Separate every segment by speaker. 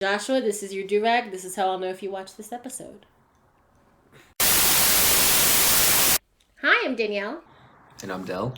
Speaker 1: Joshua, this is your do-rag. This is how I'll know if you watch this episode. Hi, I'm Danielle.
Speaker 2: And I'm Dell.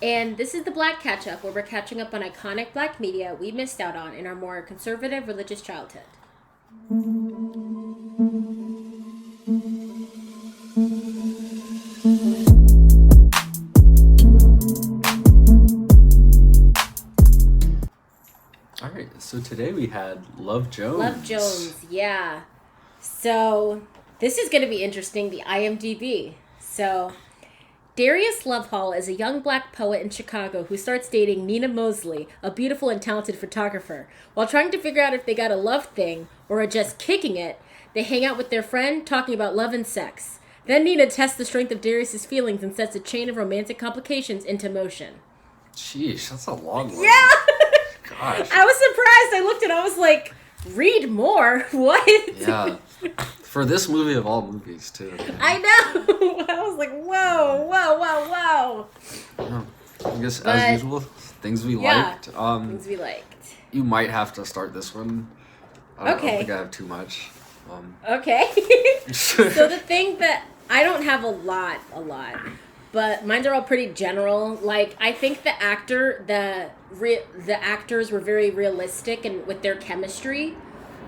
Speaker 1: And this is the Black Catch-Up, where we're catching up on iconic black media we missed out on in our more conservative religious childhood.
Speaker 2: Alright, so today we had Love Jones.
Speaker 1: Love Jones, yeah. So, this is going to be interesting, the IMDb. So, Darius Lovehall is a young black poet in Chicago who starts dating Nina Mosley, a beautiful and talented photographer. While trying to figure out if they got a love thing or are just kicking it, they hang out with their friend, talking about love and sex. Then Nina tests the strength of Darius's feelings and sets a chain of romantic complications into motion.
Speaker 2: Sheesh, that's a long one.
Speaker 1: Yeah!
Speaker 2: Gosh.
Speaker 1: I was surprised. I looked and I was like, read more? What?
Speaker 2: Yeah. For this movie of all movies, too.
Speaker 1: I know. I was like, whoa.
Speaker 2: I guess, as usual, things we liked.
Speaker 1: Things we liked.
Speaker 2: You might have to start this one. I don't think I have too much.
Speaker 1: Okay. So the thing that I don't have a lot, but mine are all pretty general. Like, I think the actors were very realistic and with their chemistry.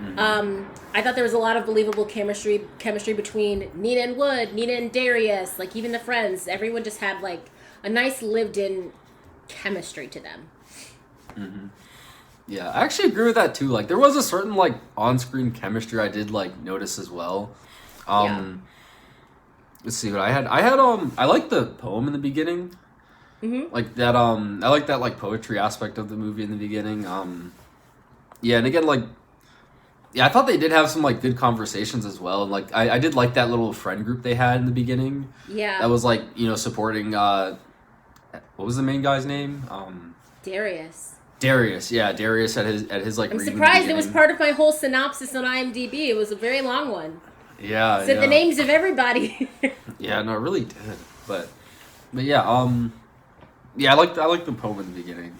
Speaker 1: Mm-hmm. I thought there was a lot of believable chemistry between Nina and Wood, Nina and Darius, like even the friends. Everyone just had like a nice lived-in chemistry to them.
Speaker 2: Mm-hmm. Yeah, I actually agree with that too. Like, there was a certain like on-screen chemistry I did like notice as well. Let's see what I had. I liked the poem in the beginning. Mm-hmm. Like that. I like that like poetry aspect of the movie in the beginning. Yeah, and again, like, yeah, I thought they did have some like good conversations as well. And like, I did like that little friend group they had in the beginning.
Speaker 1: Yeah,
Speaker 2: that was like, you know, supporting. What was the main guy's name? Darius, yeah, Darius at his like.
Speaker 1: I'm surprised it was part of my whole synopsis on IMDb. It was a very long one.
Speaker 2: Yeah,
Speaker 1: said the names of everybody.
Speaker 2: Yeah, no, it really did. But yeah, yeah, I like the poem in the beginning.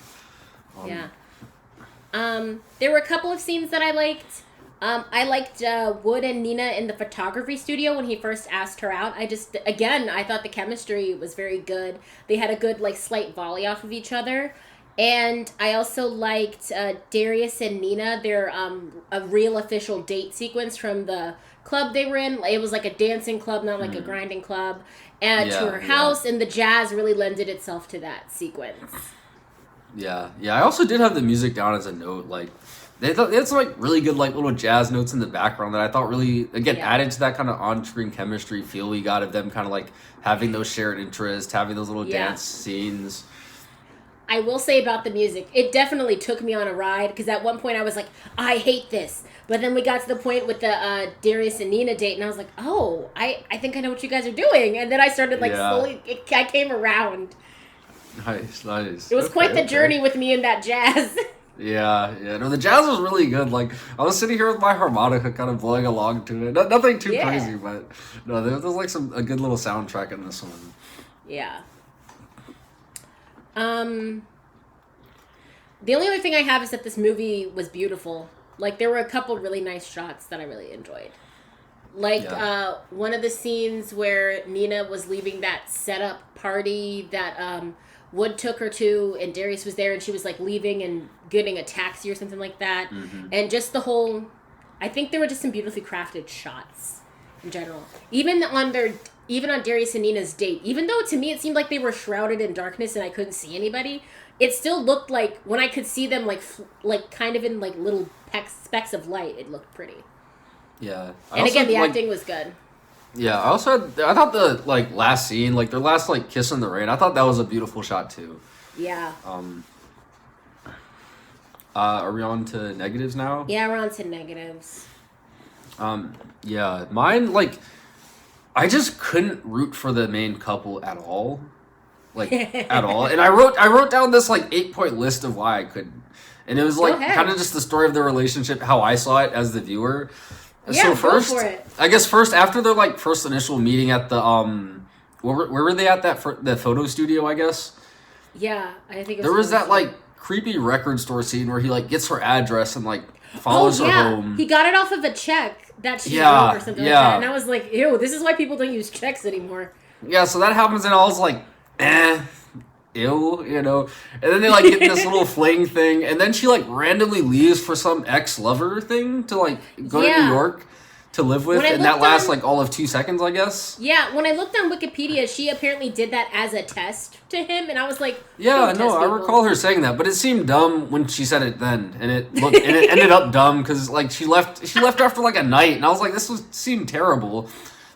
Speaker 1: There were a couple of scenes that I liked. I liked Wood and Nina in the photography studio when he first asked her out. I thought the chemistry was very good. They had a good like slight volley off of each other. And I also liked Darius and Nina, their a real official date sequence from the club they were in. It was like a dancing club, not like a grinding club. And to her house, and the jazz really lended itself to that sequence.
Speaker 2: Yeah. I also did have the music down as a note. Like, they had some like really good like little jazz notes in the background that I thought really added to that kind of on-screen chemistry feel we got of them kind of like having those shared interests, having those little dance scenes.
Speaker 1: I will say about the music, it definitely took me on a ride, because at one point I was like, I hate this. But then we got to the point with the Darius and Nina date, and I was like, oh, I think I know what you guys are doing. And then I started like slowly, I came around.
Speaker 2: Nice.
Speaker 1: It was quite the journey with me in that jazz.
Speaker 2: Yeah. No, the jazz was really good. Like, I was sitting here with my harmonica kind of blowing along to it. Nothing too crazy, but no, there was like a good little soundtrack in this one.
Speaker 1: Yeah. The only other thing I have is that this movie was beautiful. Like, there were a couple really nice shots that I really enjoyed. Like, one of the scenes where Nina was leaving that setup party that Wood took her to, and Darius was there, and she was like leaving and getting a taxi or something like that. Mm-hmm. And just the whole, I think there were just some beautifully crafted shots in general. Even on Darius and Nina's date, even though to me it seemed like they were shrouded in darkness and I couldn't see anybody, it still looked like when I could see them like kind of in like little specks of light, it looked pretty.
Speaker 2: Yeah.
Speaker 1: And again, the acting was good.
Speaker 2: Yeah, I thought the like last scene, like their last like kiss in the rain, I thought that was a beautiful shot too.
Speaker 1: Yeah.
Speaker 2: Are we on to negatives now?
Speaker 1: Yeah, we're on to negatives.
Speaker 2: Yeah, mine, like, I just couldn't root for the main couple at all. Like, at all. And I wrote down this, like, 8-point list of why I couldn't. And it was, like, kind of just the story of their relationship, how I saw it as the viewer.
Speaker 1: Yeah,
Speaker 2: so first,
Speaker 1: go for it.
Speaker 2: I guess after their, like, first initial meeting at the, where were they at the photo studio, I guess?
Speaker 1: Yeah, I think it was
Speaker 2: there was that, like, creepy record store scene where he, like, gets her address and, like, follows her home.
Speaker 1: He got it off of a check that she wrote or something like that. And I was like, ew, this is why people don't use checks anymore.
Speaker 2: Yeah, so that happens, and I was like, ew, you know? And then they, like, get in this little fling thing, and then she, like, randomly leaves for some ex-lover thing to, like, go to New York to live with, and that lasts, like, all of 2 seconds, I guess.
Speaker 1: Yeah, when I looked on Wikipedia, she apparently did that as a test to him, and I was like,
Speaker 2: yeah, no, I recall her saying that, but it seemed dumb when she said it then, and it ended up dumb, because, like, she left after, like, a night, and I was like, seemed terrible.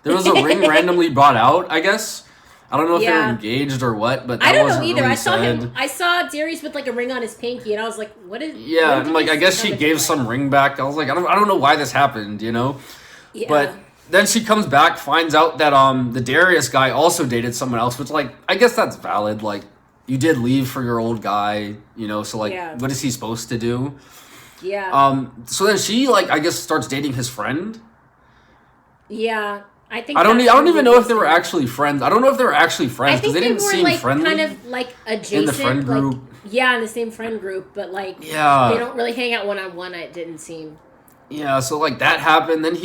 Speaker 2: There was a ring randomly brought out, I guess. I don't know if they were engaged or what, but that wasn't really said.
Speaker 1: I saw Darius with like a ring on his pinky, and I was like, "What is?"
Speaker 2: Yeah, and like I guess she gave some ring back. I was like, I don't know why this happened, you know. Yeah. But then she comes back, finds out that the Darius guy also dated someone else, which like I guess that's valid. Like you did leave for your old guy, you know. So like, what is he supposed to do?
Speaker 1: Yeah.
Speaker 2: So then she like I guess starts dating his friend.
Speaker 1: Yeah. I
Speaker 2: don't even know if they were actually friends. I don't know if they were actually friends because they didn't seem
Speaker 1: like,
Speaker 2: friendly.
Speaker 1: Kind of like adjacent
Speaker 2: in the friend group.
Speaker 1: Like, yeah, in the same friend group, but like they don't really hang out one-on-one. It didn't seem.
Speaker 2: Yeah, so like that happened. Then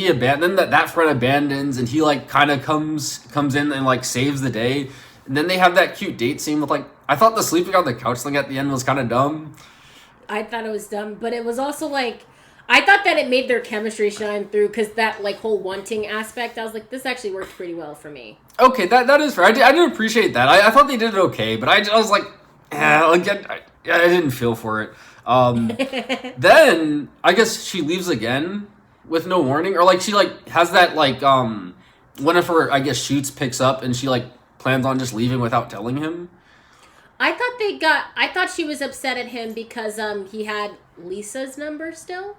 Speaker 2: that friend abandons, and he like kind of comes in and like saves the day. And then they have that cute date scene with like I thought the sleeping on the couch thing at the end was kind of dumb.
Speaker 1: I thought it was dumb, but it was also like. I thought that it made their chemistry shine through because that like whole wanting aspect. I was like, this actually worked pretty well for me.
Speaker 2: Okay, that is fair. I did appreciate that. I thought they did it okay, but I was like, I didn't feel for it. Then I guess she leaves again with no warning, or like she like has that like one of her I guess shoots picks up and she like plans on just leaving without telling him.
Speaker 1: I thought she was upset at him because he had Lisa's number still.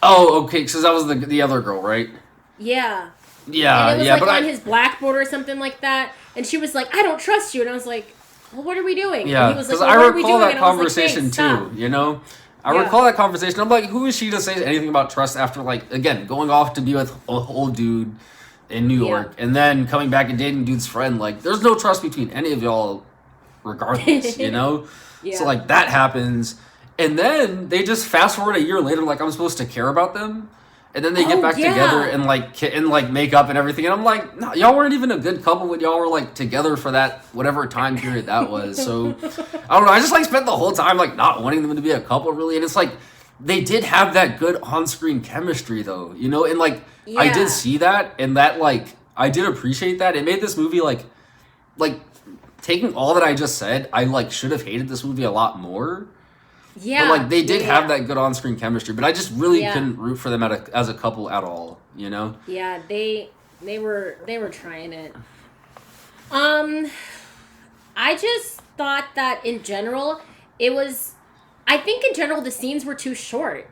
Speaker 2: Oh, okay, because that was the other girl, right?
Speaker 1: Yeah.
Speaker 2: Yeah,
Speaker 1: and it was like on his blackboard or something like that, and she was like, "I don't trust you," and I was like, "Well, what are we doing?"
Speaker 2: Yeah,
Speaker 1: because
Speaker 2: like, I recall that conversation too. You know, I recall that conversation. I'm like, who is she to say anything about trust after like again going off to be with an old dude in New York and then coming back and dating dude's friend? Like, there's no trust between any of y'all, regardless. You know, so like that happens. And then they just fast forward a year later, like I'm supposed to care about them, and then they get back together and like make up and everything. And I'm like, no, y'all weren't even a good couple when y'all were like together for that whatever time period that was. So I don't know. I just like spent the whole time like not wanting them to be a couple really, and it's like they did have that good on-screen chemistry though, you know. And like I did see that, and that like I did appreciate that. It made this movie like taking all that I just said, I like should have hated this movie a lot more.
Speaker 1: Yeah,
Speaker 2: but like they did have that good on-screen chemistry, but I just really couldn't root for them as a couple at all, you know?
Speaker 1: Yeah, they were trying it. I just thought that in general, I think in general the scenes were too short.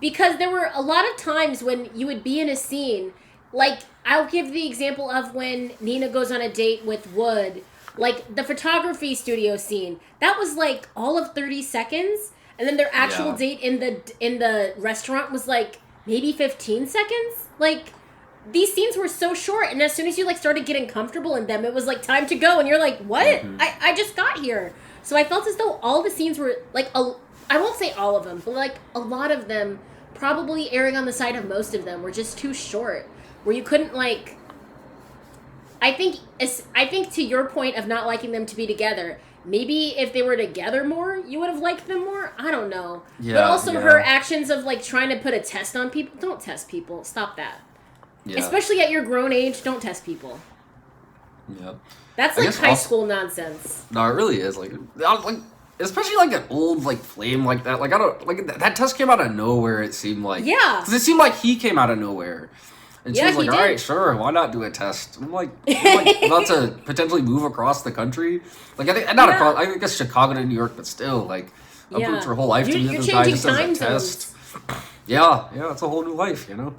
Speaker 1: Because there were a lot of times when you would be in a scene, like I'll give the example of when Nina goes on a date with Wood. Like, the photography studio scene, that was, like, all of 30 seconds. And then their actual date in the restaurant was, like, maybe 15 seconds. Like, these scenes were so short. And as soon as you, like, started getting comfortable in them, it was, like, time to go. And you're like, what? Mm-hmm. I just got here. So I felt as though all the scenes were, like, I won't say all of them, but, like, a lot of them, probably erring on the side of most of them, were just too short. Where you couldn't, like... I think to your point of not liking them to be together, maybe if they were together more, you would have liked them more. I don't know. Yeah, but also her actions of like trying to put a test on people. Don't test people. Stop that. Yeah. Especially at your grown age, don't test people.
Speaker 2: Yeah.
Speaker 1: That's like high school nonsense.
Speaker 2: No, it really is. Like especially like an old like flame like that. Like I don't like that test came out of nowhere. It seemed like because it seemed like he came out of nowhere. And she was like, all right, sure, why not do a test? And I'm like, about to potentially move across the country. Like, I think, not across, I guess Chicago to New York, but still, like, uproots her whole life to meet this guy just as a test. Yeah, it's a whole new life, you know?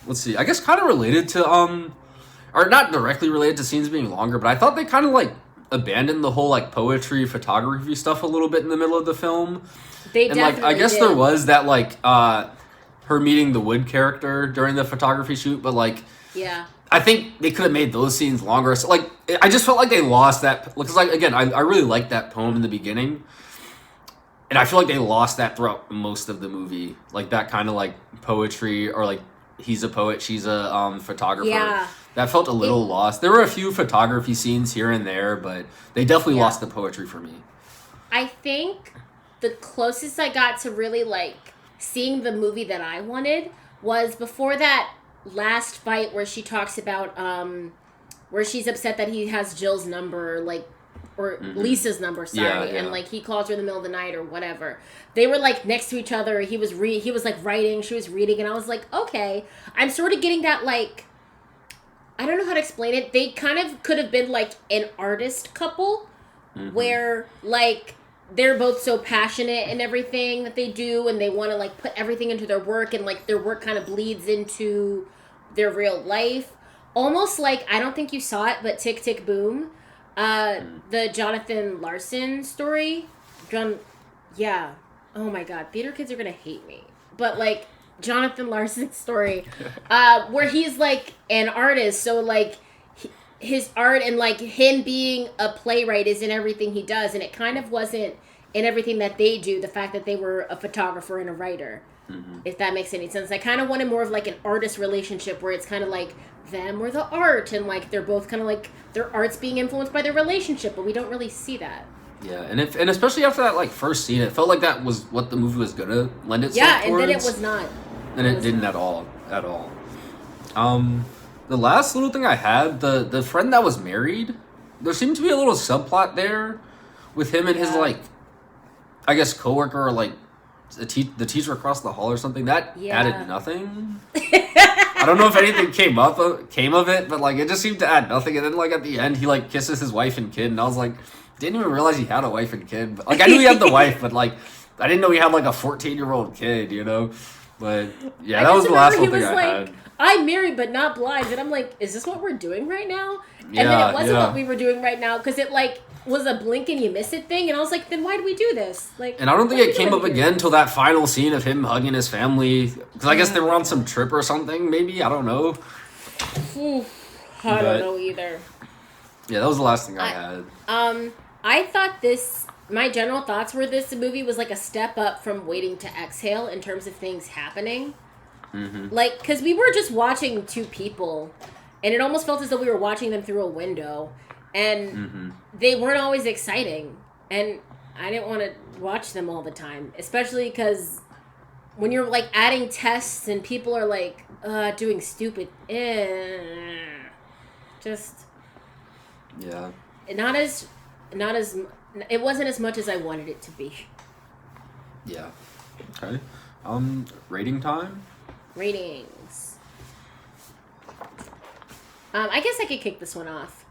Speaker 2: Let's see, I guess kind of related to, or not directly related to scenes being longer, but I thought they kind of, like, abandoned the whole, like, poetry, photography stuff a little bit in the middle of the film.
Speaker 1: They definitely
Speaker 2: I guess there was that, like, her meeting the Wood character during the photography shoot, but like, I think they could have made those scenes longer. So like, I just felt like they lost that because like again, I really liked that poem in the beginning, and I feel like they lost that throughout most of the movie, like that kind of like poetry, or like he's a poet, she's a photographer.
Speaker 1: Yeah.
Speaker 2: That felt a little lost. There were a few photography scenes here and there, but they definitely lost the poetry for me.
Speaker 1: I think the closest I got to really like seeing the movie that I wanted was before that last fight where she talks about where she's upset that he has Jill's number, like, or Lisa's number, sorry, and like he calls her in the middle of the night or whatever. They were like next to each other. He was like writing, she was reading, and I was like, okay, I'm sort of getting that, like, I don't know how to explain it. They kind of could have been like an artist couple where like they're both so passionate in everything that they do, and they want to like put everything into their work, and like their work kind of bleeds into their real life. Almost like, I don't think you saw it, but Tick Tick Boom, the Jonathan Larson story. Oh my god, theater kids are gonna hate me. But like Jonathan Larson's story, where he's like an artist, so like his art and like him being a playwright is in everything he does, and it kind of wasn't in everything that they do, the fact that they were a photographer and a writer, if that makes any sense. I kind of wanted more of like an artist relationship where it's kind of like them or the art, and like they're both kind of like their art's being influenced by their relationship, but we don't really see that.
Speaker 2: Yeah, and especially after that like first scene, it felt like that was what the movie was gonna lend itself towards.
Speaker 1: Yeah, and then it was not.
Speaker 2: And it didn't at all. The last little thing I had, the friend that was married, there seemed to be a little subplot there with him and his, like, I guess coworker, or like the teacher across the hall or something. That added nothing. I don't know if anything came of it, but like it just seemed to add nothing. And then like at the end, he like kisses his wife and kid, and I was like, didn't even realize he had a wife and kid. But, like, I knew he had the wife, but like I didn't know he had like a 14-year-old kid, you know. But yeah, that was the last one thing I had.
Speaker 1: I'm married but not blind, and I'm like, is this what we're doing right now? And then it wasn't what we were doing right now, because it like was a blink and you miss it thing, and I was like, then why do we do this? Like,
Speaker 2: and I don't think it came up again until that final scene of him hugging his family, because I guess they were on some trip or something. Maybe, I don't know.
Speaker 1: I don't know either.
Speaker 2: Yeah, that was the last thing I had.
Speaker 1: I thought my general thoughts were this movie was like a step up from Waiting to Exhale in terms of things happening. Like, because we were just watching two people, and it almost felt as though we were watching them through a window, and they weren't always exciting, and I didn't want to watch them all the time, especially because when you're like adding tests and people are like doing stupid just not as it wasn't as much as I wanted it to be.
Speaker 2: Yeah. Okay. Rating time?
Speaker 1: Ratings. I guess I could kick this one off.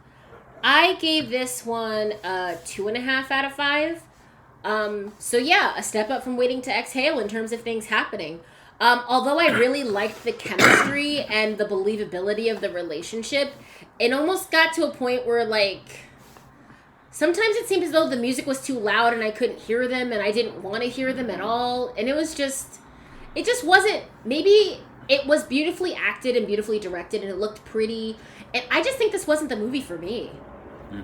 Speaker 1: I gave this one a 2.5 out of 5. So yeah, a step up from Waiting to Exhale in terms of things happening. Although I really liked the chemistry and the believability of the relationship, it almost got to a point where like sometimes it seemed as though the music was too loud and I couldn't hear them, and I didn't want to hear them at all. And it just wasn't, maybe it was beautifully acted and beautifully directed and it looked pretty. And I just think this wasn't the movie for me.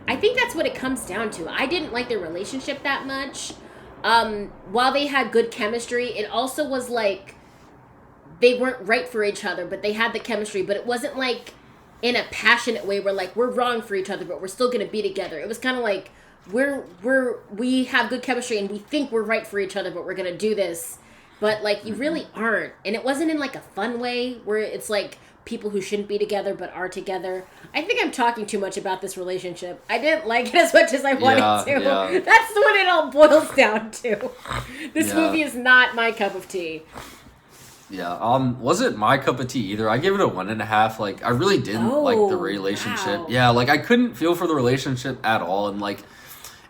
Speaker 1: I think that's what it comes down to. I didn't like their relationship that much. While they had good chemistry, it also was like they weren't right for each other, but they had the chemistry. But it wasn't like in a passionate way where like we're wrong for each other, but we're still gonna be together. It was kind of like we have good chemistry and we think we're right for each other, but we're gonna do this. But like you really aren't. And it wasn't in like a fun way where it's like people who shouldn't be together but are together. I think I'm talking too much about this relationship. I didn't like it as much as I wanted to. Yeah. That's what it all boils down to. This movie is not my cup of tea.
Speaker 2: Yeah, wasn't my cup of tea either. I gave it a 1.5. Like, I really didn't like the relationship. Wow. Yeah, like I couldn't feel for the relationship at all, and like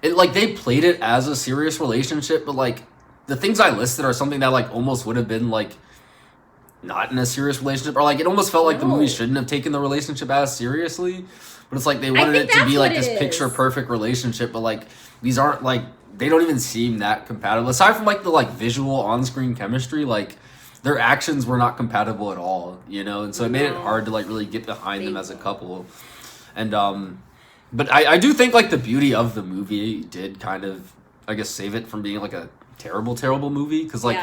Speaker 2: it, like they played it as a serious relationship, but like the things I listed are something that like almost would have been like not in a serious relationship, or like it almost felt like the movie shouldn't have taken the relationship as seriously, but it's like they wanted it to be like this picture perfect relationship, but like these aren't like, they don't even seem that compatible aside from like the like visual on-screen chemistry. Like their actions were not compatible at all, you know, and so it made it hard to like really get behind them as a couple. And but I do think like the beauty of the movie did kind of, I guess, save it from being like a terrible movie, because like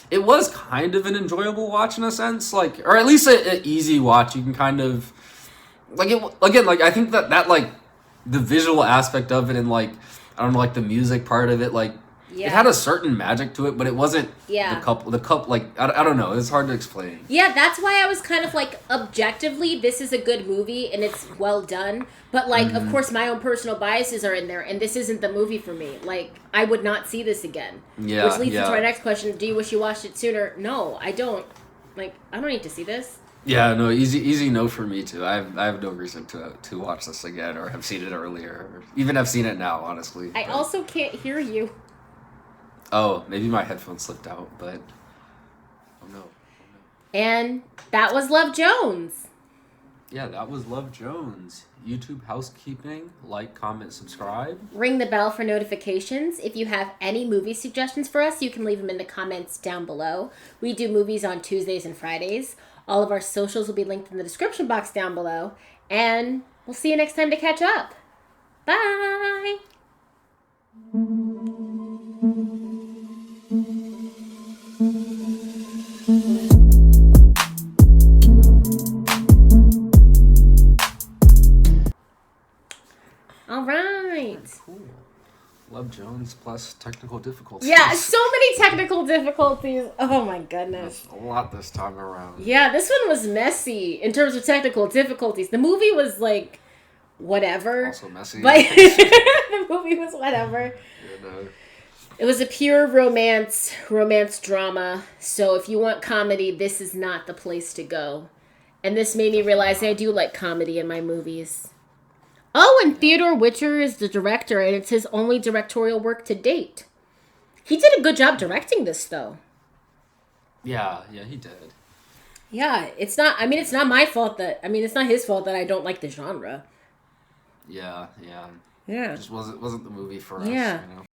Speaker 2: it was kind of an enjoyable watch in a sense, like, or at least an easy watch. You can kind of like it again. Like I think that like the visual aspect of it, and like I don't know, like the music part of it, like it had a certain magic to it, but it wasn't the cup like I don't know. It's hard to explain.
Speaker 1: Yeah, that's why I was kind of like, objectively, this is a good movie and it's well done. But like, of course, my own personal biases are in there, and this isn't the movie for me. Like, I would not see this again. Yeah, which leads into our next question: do you wish you watched it sooner? No, I don't. Like, I don't need to see this.
Speaker 2: Yeah, no, easy no for me too. I have no reason to watch this again, or have seen it earlier, or even have seen it now. Honestly,
Speaker 1: I also can't hear you.
Speaker 2: Oh, maybe my headphones slipped out, but oh no.
Speaker 1: And that was Love Jones.
Speaker 2: Yeah, that was Love Jones. YouTube housekeeping, like, comment, subscribe.
Speaker 1: Ring the bell for notifications. If you have any movie suggestions for us, you can leave them in the comments down below. We do movies on Tuesdays and Fridays. All of our socials will be linked in the description box down below. And we'll see you next time to catch up. Bye! All right.
Speaker 2: Cool. Love Jones plus technical difficulties.
Speaker 1: Yeah, so many technical difficulties. Oh my goodness.
Speaker 2: That's a lot this time around.
Speaker 1: Yeah, this one was messy in terms of technical difficulties. The movie was like, whatever.
Speaker 2: Also messy.
Speaker 1: But the movie was whatever.
Speaker 2: Yeah, no.
Speaker 1: It was a pure romance drama. So if you want comedy, this is not the place to go. And this made me realize I do like comedy in my movies. Oh, and Theodore Witcher is the director, and it's his only directorial work to date. He did a good job directing this, though.
Speaker 2: Yeah, he did.
Speaker 1: Yeah, it's not my fault it's not his fault that I don't like the genre.
Speaker 2: Yeah.
Speaker 1: Yeah.
Speaker 2: It just wasn't the movie for us,
Speaker 1: Yeah.
Speaker 2: you know?